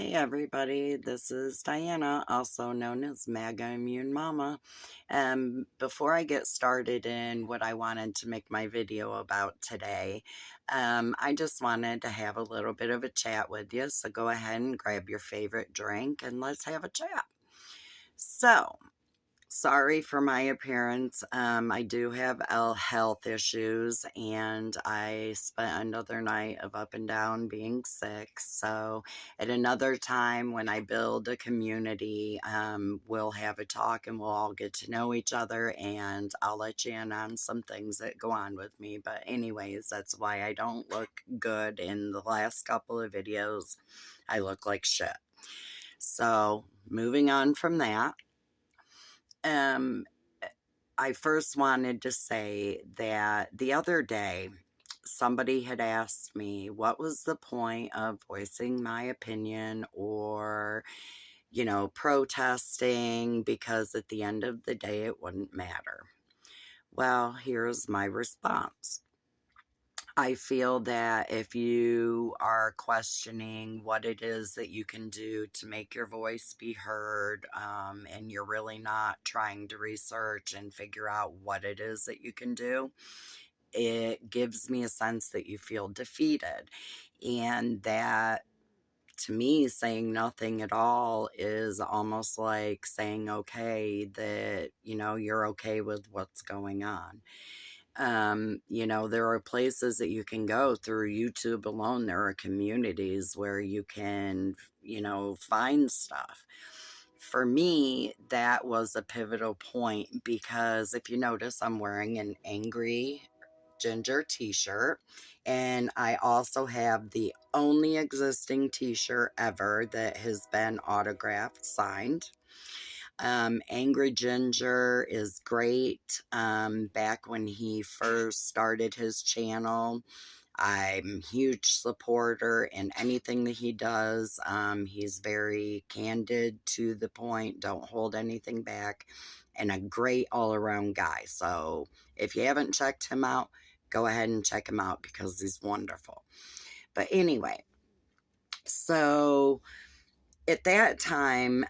Hey everybody, this is Diana, also known as MAGA Immune Mama. Before I get started in what I wanted to make my video about today, I just wanted to have a little bit of a chat with you. So go ahead and grab your favorite drink and let's have a chat. So, sorry for my appearance. I do have health issues, and I spent another night of up and down being sick. So, at another time when I build a community, we'll have a talk and we'll all get to know each other, and I'll let you in on some things that go on with me. But, anyways, that's why I don't look good in the last couple of videos. I look like shit. So, moving on from that. Um, I first wanted to say that the other day, somebody had asked me what was the point of voicing my opinion or, protesting, because at the end of the day, it wouldn't matter. Well, here's my response. I feel that if you are questioning what it is that you can do to make your voice be heard, and you're really not trying to research and figure out what it is that you can do, it gives me a sense that you feel defeated. And that, to me, saying nothing at all is almost like saying, okay, that, you're okay with what's going on. There are places that you can go through YouTube alone. There are communities where you can, find stuff. For me, that was a pivotal point because if you notice, I'm wearing an angry ginger t-shirt, and I also have the only existing t-shirt ever that has been autographed, signed. Angry Ginger is great. Back when he first started his channel, I'm a huge supporter in anything that he does. He's very candid, to the point, don't hold anything back, and a great all-around guy. So if you haven't checked him out, go ahead and check him out because he's wonderful. But anyway, so at that time,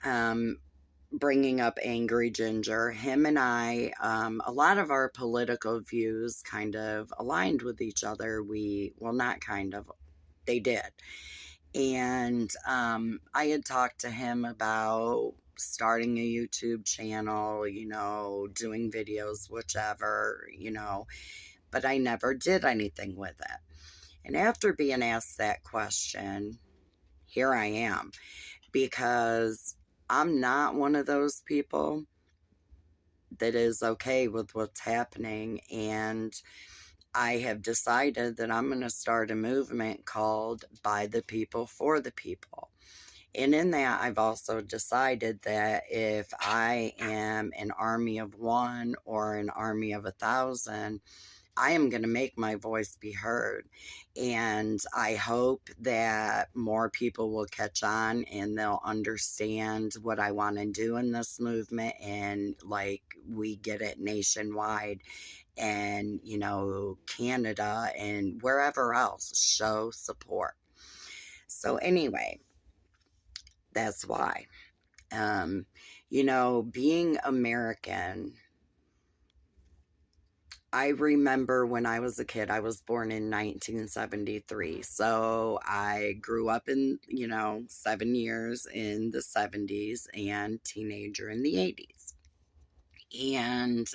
bringing up Angry Ginger, him and I, a lot of our political views kind of aligned with each other. Well, not kind of, they did. And I had talked to him about starting a YouTube channel, doing videos, whichever, but I never did anything with it. And after being asked that question, here I am, because I'm not one of those people that is okay with what's happening. And I have decided that I'm going to start a movement called By the People, For the People. And in that, I've also decided that if I am an army of one or an army of 1,000, I am going to make my voice be heard. And I hope that more people will catch on and they'll understand what I want to do in this movement. And like, we get it nationwide, and, Canada and wherever else, show support. So anyway, that's why. Being American, I remember when I was a kid, I was born in 1973. So I grew up in, 7 years in the 70s and teenager in the 80s. And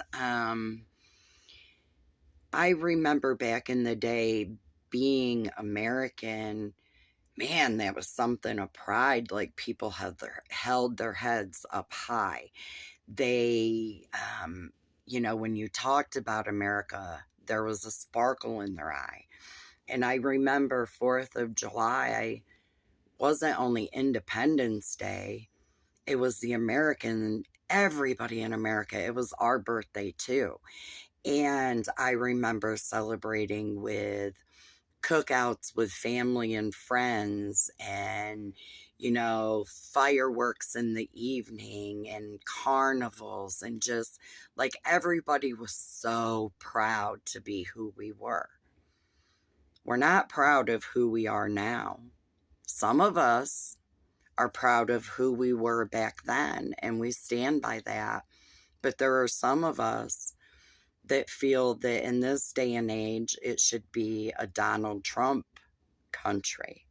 I remember back in the day being American, man, that was something of pride. Like, people held their heads up high. They, when you talked about America, there was a sparkle in their eye. And I remember 4th of July wasn't only Independence Day, it was the American, everybody in America. It was our birthday too. And I remember celebrating with cookouts with family and friends, and fireworks in the evening and carnivals, and just like, everybody was so proud to be who we were. We're not proud of who we are now. Some of us are proud of who we were back then, and we stand by that. But there are some of us that feel that in this day and age, it should be a Donald Trump country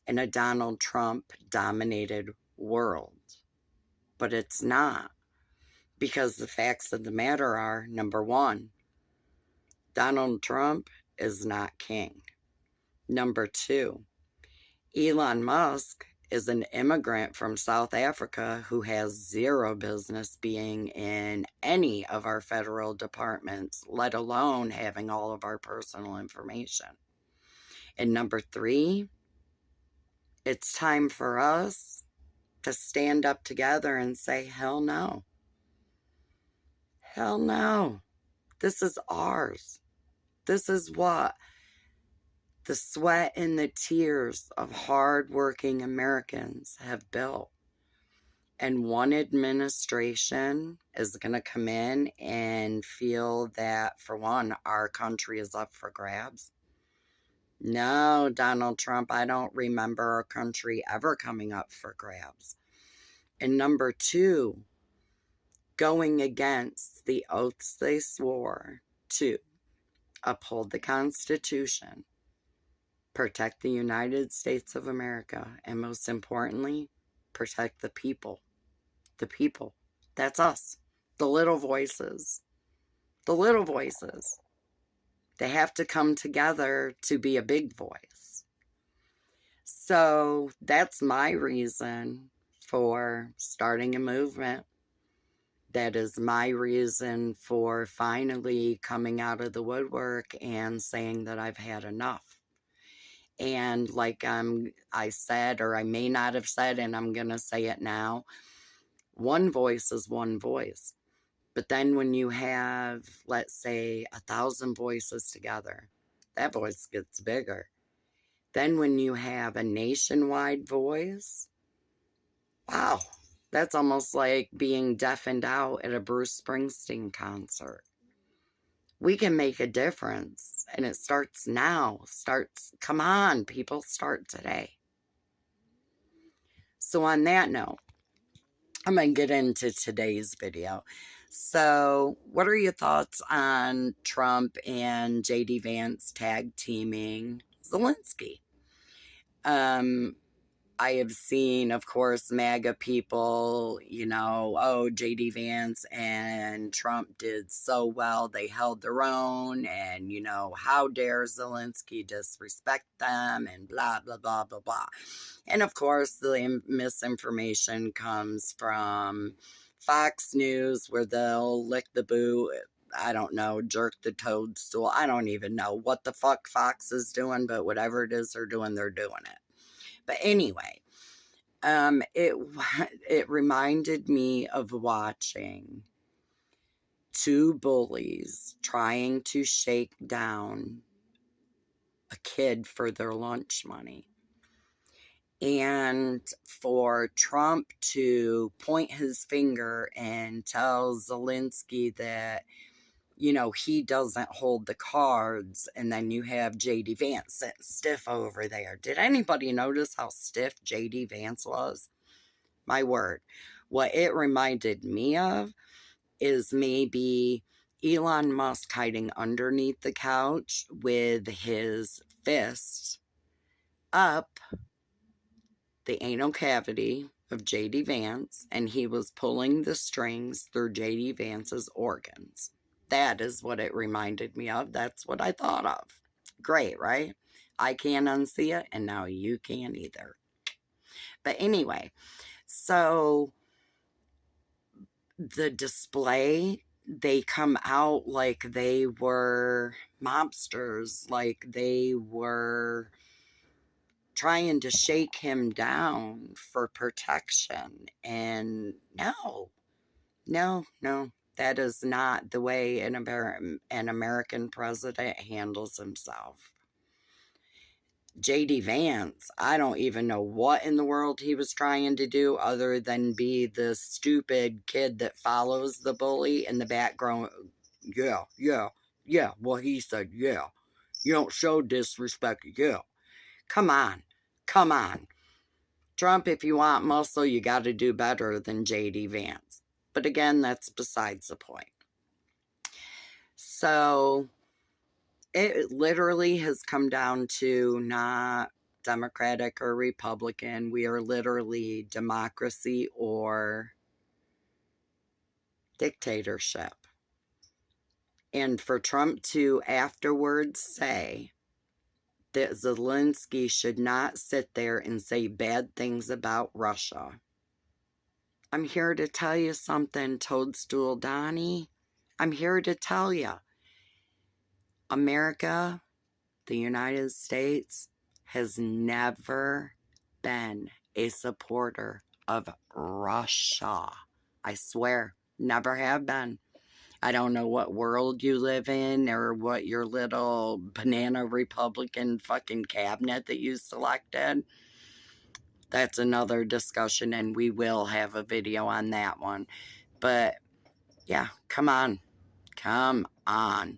and a Donald Trump dominated world. But it's not, because the facts of the matter are, number one, Donald Trump is not king. Number two, Elon Musk is an immigrant from South Africa who has zero business being in any of our federal departments, let alone having all of our personal information. And number three, it's time for us to stand up together and say, hell no. Hell no. This is ours. This is what the sweat and the tears of hardworking Americans have built. And one administration is going to come in and feel that, for one, our country is up for grabs. No, Donald Trump, I don't remember our country ever coming up for grabs. And number two, going against the oaths they swore to uphold the Constitution, protect the United States of America, and most importantly, protect the people. The people. That's us. The little voices. The little voices. They have to come together to be a big voice. So that's my reason for starting a movement. That is my reason for finally coming out of the woodwork and saying that I've had enough. And like I said, or I may not have said, and I'm going to say it now, one voice is one voice. But then when you have, let's say, 1,000 voices together, that voice gets bigger. Then when you have a nationwide voice, wow, that's almost like being deafened out at a Bruce Springsteen concert. We can make a difference, and it starts now. Come on, people, start today. So on that note, I'm going to get into today's video. So what are your thoughts on Trump and J.D. Vance tag teaming Zelensky? I have seen, of course, MAGA people, oh, J.D. Vance and Trump did so well. They held their own, and, how dare Zelensky disrespect them, and blah, blah, blah, blah, blah. And, of course, the misinformation comes from Fox News, where they'll lick the boot, I don't know, jerk the toadstool. I don't even know what the fuck Fox is doing, but whatever it is they're doing it. But anyway, it reminded me of watching two bullies trying to shake down a kid for their lunch money. And for Trump to point his finger and tell Zelensky that, he doesn't hold the cards, and then you have J.D. Vance sitting stiff over there. Did anybody notice how stiff J.D. Vance was? My word. What it reminded me of is maybe Elon Musk hiding underneath the couch with his fist up the anal cavity of J.D. Vance, and he was pulling the strings through J.D. Vance's organs. That is what it reminded me of. That's what I thought of. Great, right? I can't unsee it, and now you can't either. But anyway, so the display, they come out like they were mobsters, like they were trying to shake him down for protection. And no, that is not the way an American president handles himself. J.D. Vance, I don't even know what in the world he was trying to do other than be the stupid kid that follows the bully in the background. Yeah, well, he said, yeah. You don't show disrespect, yeah. Come on. Trump, if you want muscle, you got to do better than J.D. Vance. But again, that's besides the point. So it literally has come down to not Democratic or Republican. We are literally democracy or dictatorship. And for Trump to afterwards say that Zelensky should not sit there and say bad things about Russia. I'm here to tell you something, Toadstool Donnie. I'm here to tell you. America, the United States, has never been a supporter of Russia. I swear, never have been. I don't know what world you live in or what your little banana Republican fucking cabinet that you selected. That's another discussion, and we will have a video on that one. But yeah, come on. Come on.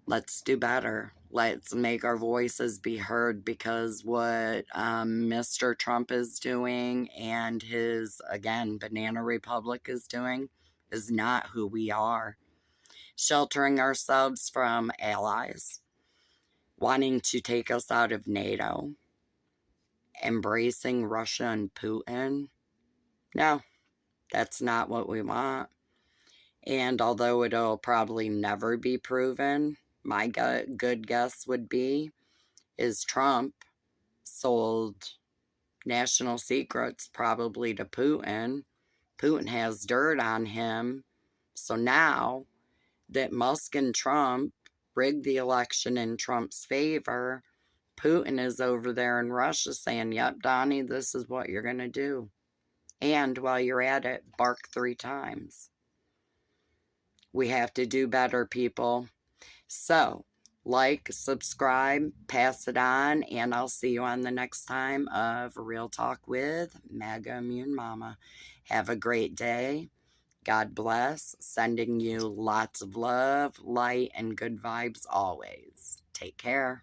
Let's do better. Let's make our voices be heard, because what Mr. Trump is doing and his, again, Banana Republic is doing is not who we are. Sheltering ourselves from allies, wanting to take us out of NATO, embracing Russia and Putin. No, that's not what we want. And although it'll probably never be proven, my good guess would be is Trump sold national secrets probably to Putin. Putin has dirt on him. So now that Musk and Trump rigged the election in Trump's favor, Putin is over there in Russia saying, yep, Donnie, this is what you're going to do. And while you're at it, bark 3 times. We have to do better, people. So, like, subscribe, pass it on, and I'll see you on the next time of Real Talk with MAGA Immune Mama. Have a great day. God bless. Sending you lots of love, light, and good vibes always. Take care.